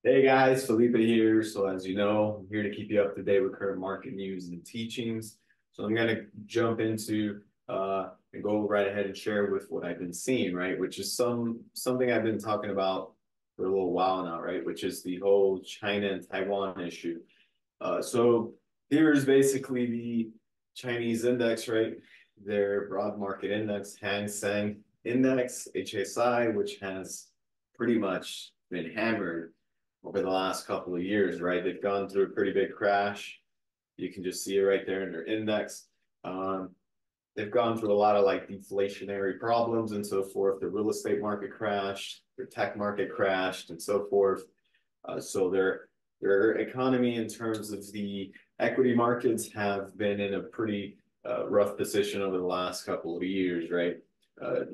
Hey guys, Felipe here. So as you know, I'm here to keep you up to date with current market news and teachings. So I'm gonna jump into and go right ahead and share with what I've been seeing, right? Which is something I've been talking about for a little while now, right? Which is the whole China and Taiwan issue. So here's basically the Chinese index, right? Their broad market index, Hang Seng Index, HSI, which has pretty much been hammered over the last couple of years, right? They've gone through a pretty big crash. You can just see it right there in their index. Um, they've gone through a lot of like deflationary problems and so forth. The real estate market crashed, their tech market crashed, and so forth. So their economy in terms of the equity markets have been in a pretty rough position over the last couple of years, right?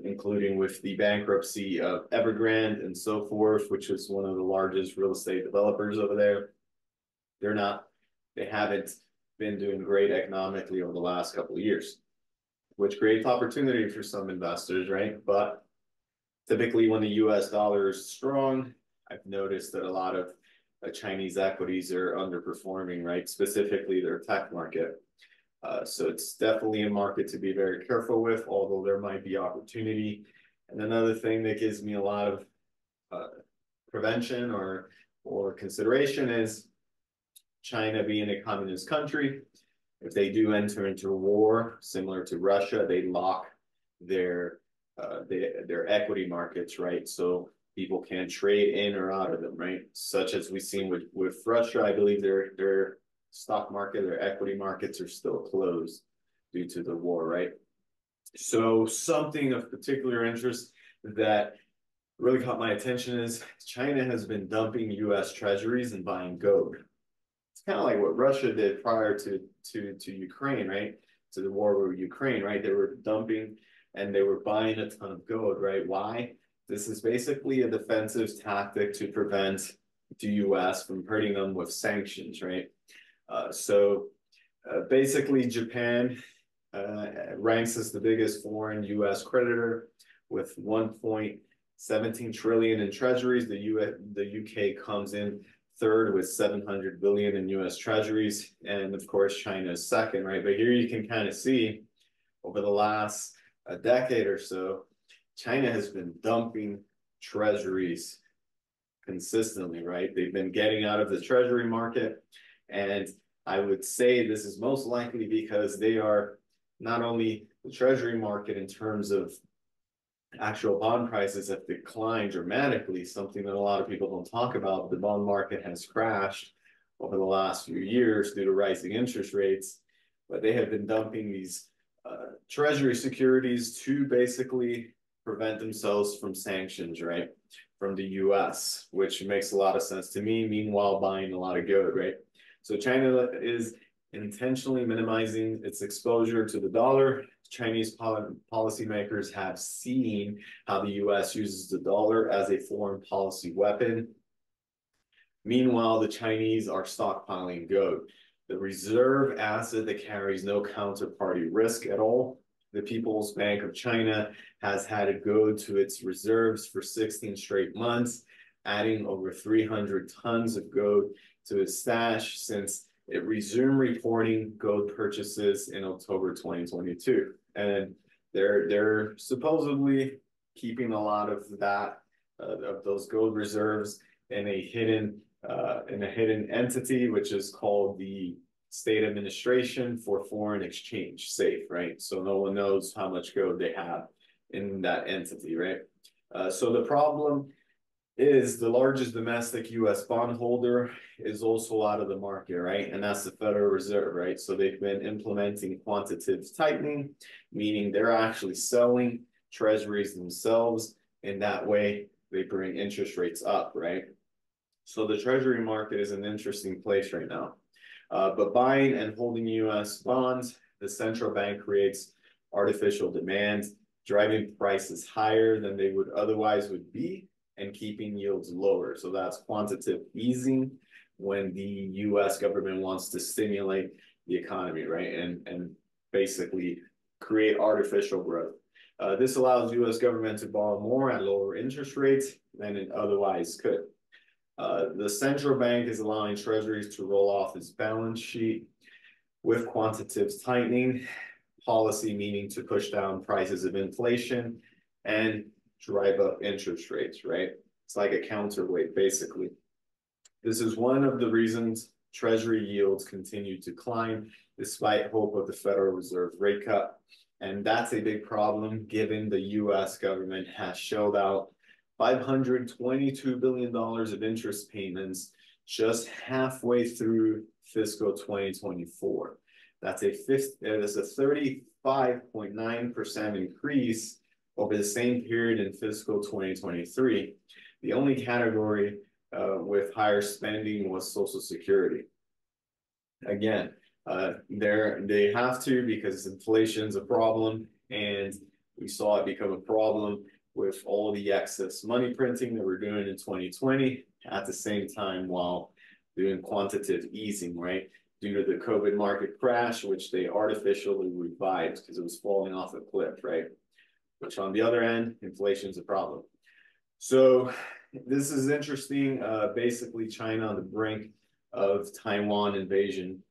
Including with the bankruptcy of Evergrande and so forth, which is one of the largest real estate developers over there. They're not, they haven't been doing great economically over the last couple of years, which creates opportunity for some investors, right? But typically, when the US dollar is strong, I've noticed that a lot of Chinese equities are underperforming, right? Specifically, their tech market. So it's definitely a market to be very careful with, although there might be opportunity. And another thing that gives me a lot of uh, prevention or consideration is China being a communist country. If they do enter into a war similar to Russia, they lock their their equity markets, right? So people can't trade in or out of them, right? Such as we've seen with Russia, I believe their stock market, their equity markets are still closed due to the war, right? So something of particular interest that really caught my attention is China has been dumping U.S. treasuries and buying gold. It's kind of like what Russia did prior to Ukraine, right? To the war with Ukraine, right? They were dumping and they were buying a ton of gold, right? Why? This is basically a defensive tactic to prevent the U.S. from hurting them with sanctions, right? Basically, Japan ranks as the biggest foreign U.S. creditor with 1.17 trillion in treasuries. The UK comes in third with 700 billion in US treasuries. And of course, China is second, right? But here you can kind of see over the last a decade or so, China has been dumping treasuries consistently, right? They've been getting out of the treasury market. And I would say this is most likely because they are not only the treasury market in terms of actual bond prices have declined dramatically, something that a lot of people don't talk about. The bond market has crashed over the last few years due to rising interest rates, but they have been dumping these treasury securities to basically prevent themselves from sanctions, right? From the US, which makes a lot of sense to me. Meanwhile, buying a lot of gold, right? So China is intentionally minimizing its exposure to the dollar. Chinese policymakers have seen how the US uses the dollar as a foreign policy weapon. Meanwhile, the Chinese are stockpiling gold, the reserve asset that carries no counterparty risk at all. The People's Bank of China has had to go to its reserves for 16 straight months, adding over 300 tons of gold to its stash since it resumed reporting gold purchases in October 2022. And they're supposedly keeping a lot of that of those gold reserves in a hidden entity, which is called the State Administration for Foreign Exchange, SAFE, right? So no one knows how much gold they have in that entity, right? So the problem is the largest domestic U.S. bondholder is also out of the market, right? And that's the Federal Reserve, right? So they've been implementing quantitative tightening, meaning they're actually selling treasuries themselves. In that way, they bring interest rates up, right? So the treasury market is an interesting place right now. But buying and holding U.S. bonds, the central bank creates artificial demand, driving prices higher than they would otherwise would be and keeping yields lower. So that's quantitative easing when the US government wants to stimulate the economy, right? And basically create artificial growth. This allows US government to borrow more at lower interest rates than it otherwise could. The central bank is allowing treasuries to roll off its balance sheet with quantitative tightening, policy meaning to push down prices of inflation and drive up interest rates, right? It's like a counterweight, basically. This is one of the reasons treasury yields continue to climb despite hope of the Federal Reserve rate cut. And that's a big problem given the US government has shelled out $522 billion of interest payments just halfway through fiscal 2024. That's a 35.9% increase over the same period in fiscal 2023. The only category with higher spending was Social Security. Again, they have to because inflation's a problem, and we saw it become a problem with all the excess money printing that we're doing in 2020 at the same time while doing quantitative easing, right? Due to the COVID market crash, which they artificially revived because it was falling off a cliff, right? Which on the other end, inflation's a problem. So this is interesting. Basically, China on the brink of Taiwan invasion,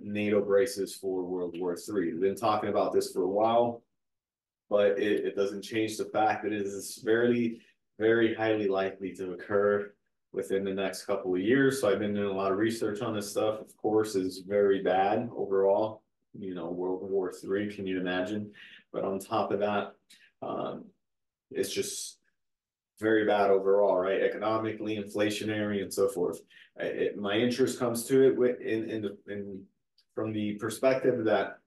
NATO braces for World War III. We've been talking about this for a while, but it doesn't change the fact that it is very, very highly likely to occur within the next couple of years. So I've been doing a lot of research on this stuff. Of course, it's very bad overall. You know, World War III, can you imagine? But on top of that, it's just very bad overall, right? Economically, inflationary, and so forth. My interest comes to it from the perspective that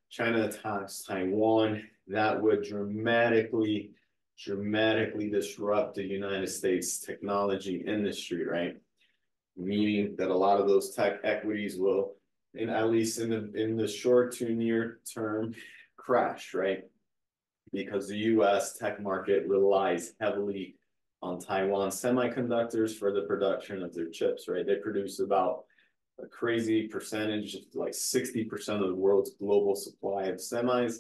China attacks Taiwan, that would dramatically disrupt the United States technology industry, right? Meaning that a lot of those tech equities will, at least in the short to near term, crash, right? Because the U.S. tech market relies heavily on Taiwan semiconductors for the production of their chips, right? They produce about a crazy percentage, like 60% of the world's global supply of semis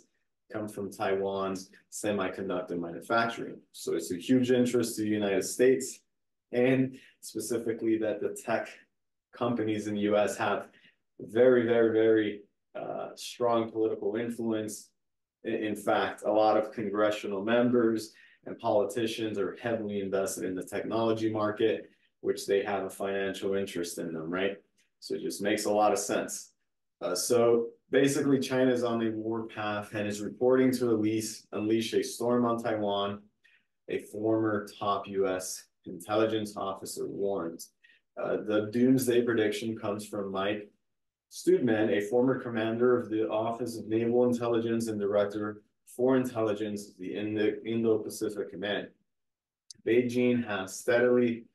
comes from Taiwan's semiconductor manufacturing. So it's a huge interest to the United States, and specifically that the tech companies in the US have very, very, very strong political influence. In fact, a lot of congressional members and politicians are heavily invested in the technology market, which they have a financial interest in them, right? So it just makes a lot of sense. So basically, China is on a war path and is reporting to unleash a storm on Taiwan, a former top U.S. intelligence officer warns. The doomsday prediction comes from Mike Studman, a former commander of the Office of Naval Intelligence and director for intelligence of the Indo-Pacific Command. Beijing has steadily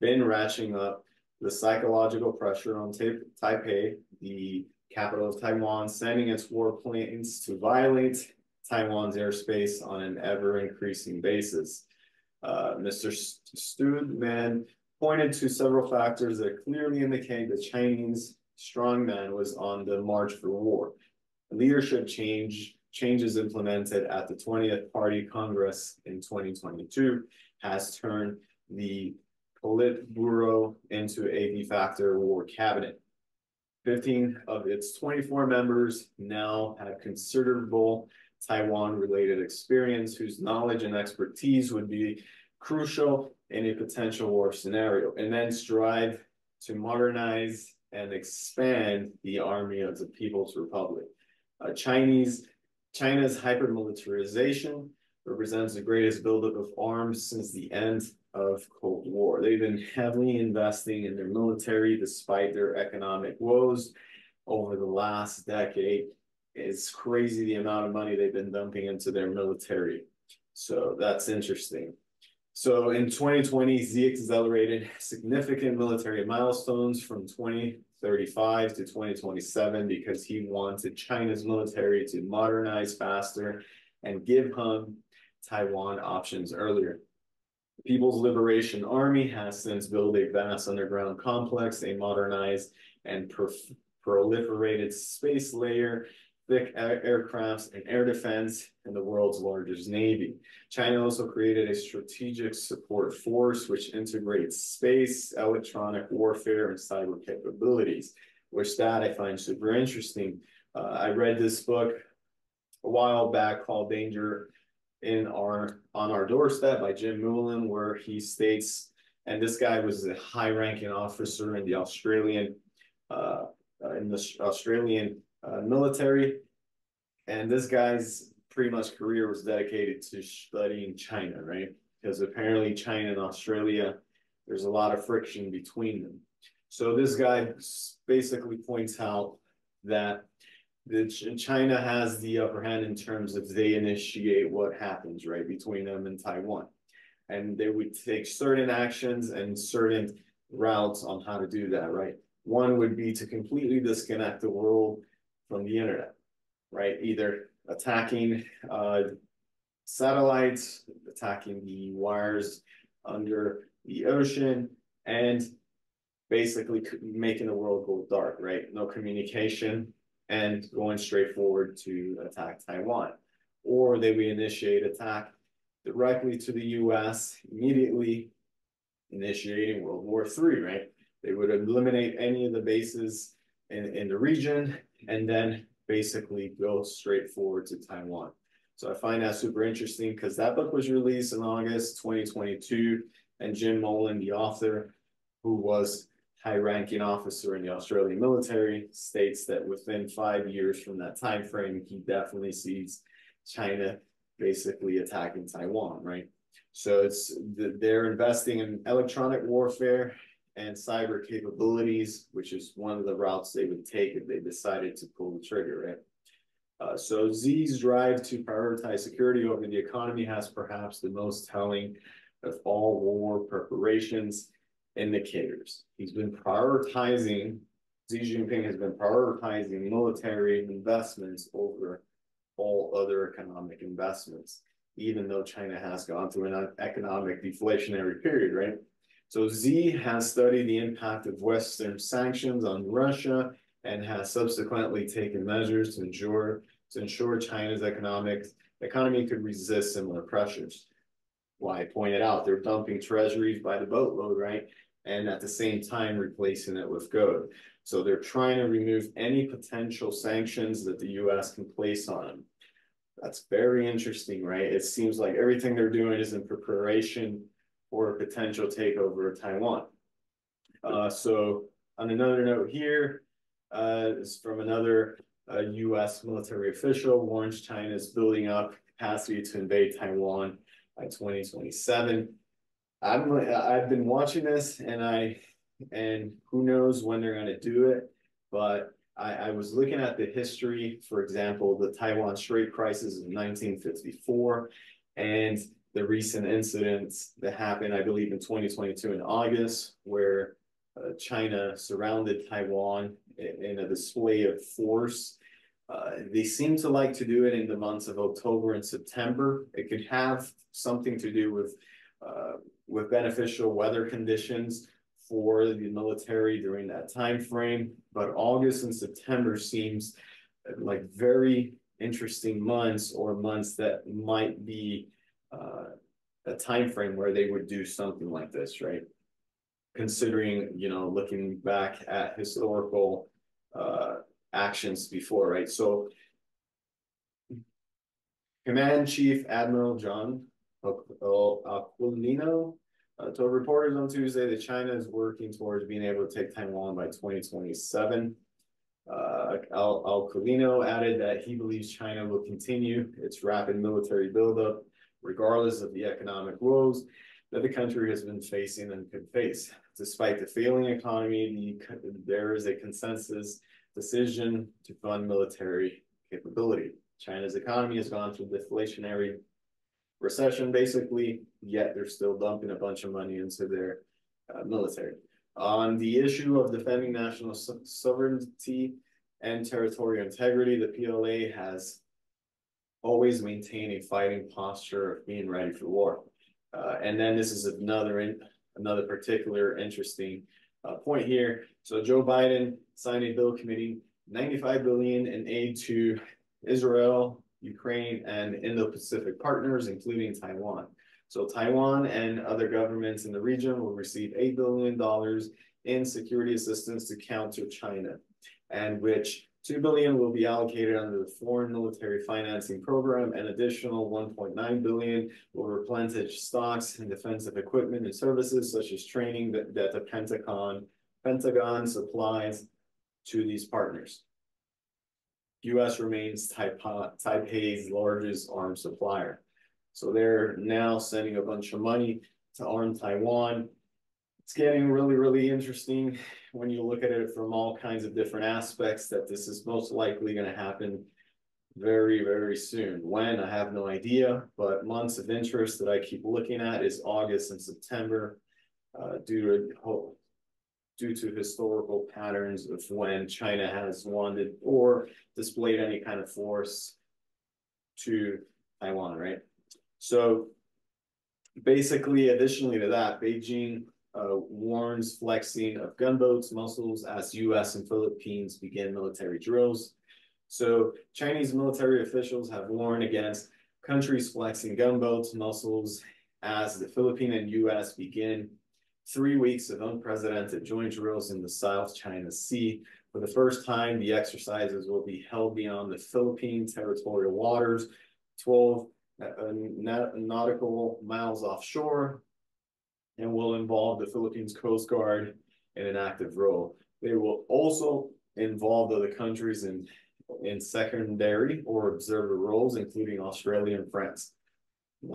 been ratcheting up the psychological pressure on Taipei, the capital of Taiwan, sending its warplanes to violate Taiwan's airspace on an ever-increasing basis. Mr. Studman pointed to several factors that clearly indicate the Chinese strongman was on the march for war. Leadership changes implemented at the 20th Party Congress in 2022 has turned the Politburo into a de facto war cabinet. 15 of its 24 members now have considerable Taiwan-related experience whose knowledge and expertise would be crucial in a potential war scenario, and then strive to modernize and expand the army of the People's Republic. China's hypermilitarization represents the greatest buildup of arms since the end of Cold War. They've been heavily investing in their military despite their economic woes over the last decade. It's crazy the amount of money they've been dumping into their military. So that's interesting. So in 2020, Xi accelerated significant military milestones from 2035 to 2027 because he wanted China's military to modernize faster and give him Taiwan options earlier. The People's Liberation Army has since built a vast underground complex, a modernized and proliferated space layer thick aircrafts and air defense, and the world's largest navy. China also created a strategic support force which integrates space, electronic warfare, and cyber capabilities, which that I find super interesting. I read this book a while back called Danger on Our Doorstep by Jim Mullen, where he states, and this guy was a high-ranking officer in the Australian military, and this guy's pretty much career was dedicated to studying China, right? Because apparently China and Australia, there's a lot of friction between them. So this guy basically points out that China has the upper hand in terms of they initiate what happens, right, between them and Taiwan. And they would take certain actions and certain routes on how to do that, right? One would be to completely disconnect the world from the internet, right? Either attacking satellites, attacking the wires under the ocean, and basically making the world go dark, right? No communication and going straight forward to attack Taiwan. Or they would initiate attack directly to the US, immediately initiating World War III, right? They would eliminate any of the bases in the region and then basically go straight forward to Taiwan. So I find that super interesting because that book was released in August 2022, and Jim Mullen, the author, who was high-ranking officer in the Australian military, states that within 5 years from that time frame, he definitely sees China basically attacking Taiwan, right? So they're investing in electronic warfare and cyber capabilities, which is one of the routes they would take if they decided to pull the trigger, right? So Xi's drive to prioritize security over the economy has perhaps the most telling of all war preparations indicators. Xi Jinping has been prioritizing military investments over all other economic investments, even though China has gone through an economic deflationary period, right? So Xi has studied the impact of Western sanctions on Russia and has subsequently taken measures to ensure China's economy could resist similar pressures. Why I pointed out they're dumping treasuries by the boatload, right? And at the same time replacing it with gold. So they're trying to remove any potential sanctions that the US can place on them. That's very interesting, right? It seems like everything they're doing is in preparation for a potential takeover of Taiwan. So on another note here, is from another US military official, warns China is building up capacity to invade Taiwan by 2027. I've been watching this, and who knows when they're going to do it, but I was looking at the history, for example, the Taiwan Strait crisis in 1954, and the recent incidents that happened, I believe, in 2022 in August, where China surrounded Taiwan in a display of force. They seem to like to do it in the months of October and September. It could have something to do with beneficial weather conditions for the military during that time frame. But August and September seems like very interesting months, or months that might be a time frame where they would do something like this, right? Considering, looking back at historical actions before, right? So Command Chief Admiral John Aquilino told reporters on Tuesday that China is working towards being able to take Taiwan by 2027. Aquilino added that he believes China will continue its rapid military buildup, regardless of the economic woes that the country has been facing and could face. Despite the failing economy, there is a consensus decision to fund military capability. China's economy has gone through deflationary recession, basically, yet they're still dumping a bunch of money into their military. On the issue of defending national sovereignty and territorial integrity, the PLA has always maintained a fighting posture of being ready for war. And then this is another particular interesting point here. So Joe Biden signed a bill committing $95 billion in aid to Israel, Ukraine, and Indo-Pacific partners, including Taiwan. So Taiwan and other governments in the region will receive $8 billion in security assistance to counter China, and which $2 billion will be allocated under the Foreign Military Financing Program. An additional $1.9 billion will replenish stocks and defensive equipment and services, such as training that the Pentagon supplies to these partners. U.S. remains Taipei's largest arms supplier. So they're now sending a bunch of money to arm Taiwan. It's getting really, really interesting when you look at it from all kinds of different aspects, that this is most likely going to happen very, very soon. When, I have no idea, but months of interest that I keep looking at is August and September, due to historical patterns of when China has wanted or displayed any kind of force to Taiwan, right? So basically, additionally to that, Beijing warns flexing of gunboats muscles as U.S. and Philippines begin military drills. So Chinese military officials have warned against countries flexing gunboats muscles as the Philippines and U.S. begin 3 weeks of unprecedented joint drills in the South China Sea. For the first time, the exercises will be held beyond the Philippine territorial waters, 12 nautical miles offshore, and will involve the Philippines Coast Guard in an active role. They will also involve other countries in secondary or observer roles, including Australia and France.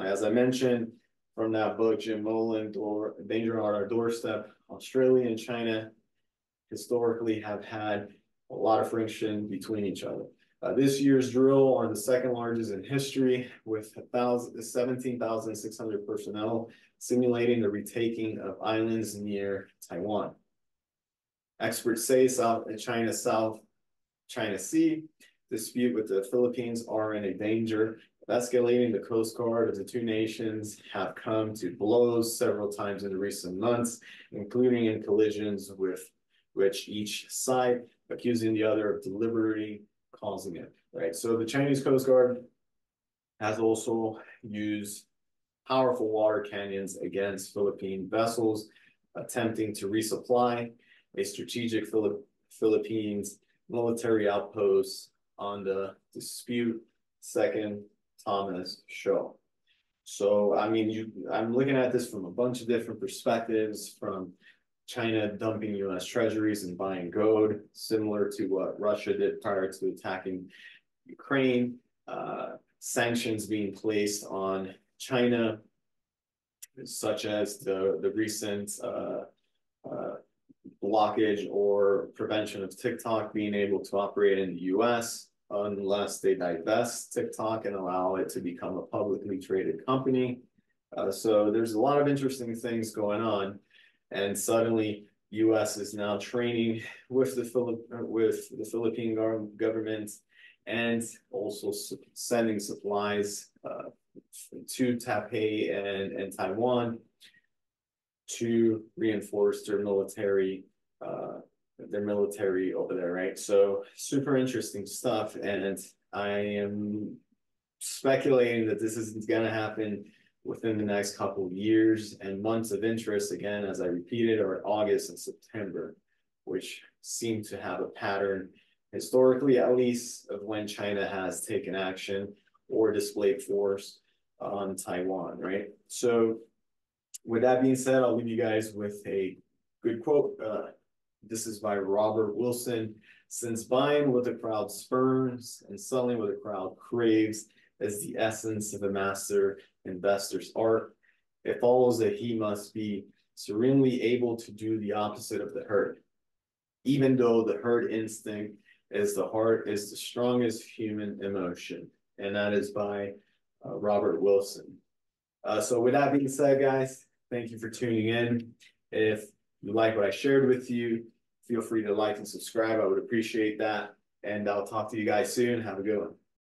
As I mentioned, from that book, Jim Moland, or Danger on Our Doorstep, Australia and China historically have had a lot of friction between each other. This year's drill are the second largest in history, with 17,600 personnel simulating the retaking of islands near Taiwan. Experts say South China Sea dispute with the Philippines are in a danger of escalating. The Coast Guard of the two nations have come to blows several times in the recent months, including in collisions with which each side accusing the other of deliberately causing it, right? So the Chinese Coast Guard has also used powerful water cannons against Philippine vessels attempting to resupply a strategic Philippines military outpost on the dispute Second Thomas Shoal. So, I mean, I'm looking at this from a bunch of different perspectives, from China dumping U.S. treasuries and buying gold, similar to what Russia did prior to attacking Ukraine, sanctions being placed on China, such as the recent blockage or prevention of TikTok being able to operate in the U.S. unless they divest TikTok and allow it to become a publicly traded company. So there's a lot of interesting things going on. And suddenly, U.S. is now training with the Philippine government, and also sending supplies to Taipei and Taiwan to reinforce their military over there, right? So super interesting stuff, and I am speculating that this isn't going to happen within the next couple of years. And months of interest, again, as I repeated, are August and September, which seem to have a pattern, historically at least, of when China has taken action or displayed force on Taiwan, right? So with that being said, I'll leave you guys with a good quote. This is by Robert Wilson. Since buying what the crowd spurns and selling what the crowd craves is the essence of a master investor's art, it follows that he must be serenely able to do the opposite of the herd, even though the herd instinct is the strongest human emotion. And that is by Robert Wilson. So with that being said, guys, thank you for tuning in. If you like what I shared with you, feel free to like and subscribe. I would appreciate that. And I'll talk to you guys soon. Have a good one.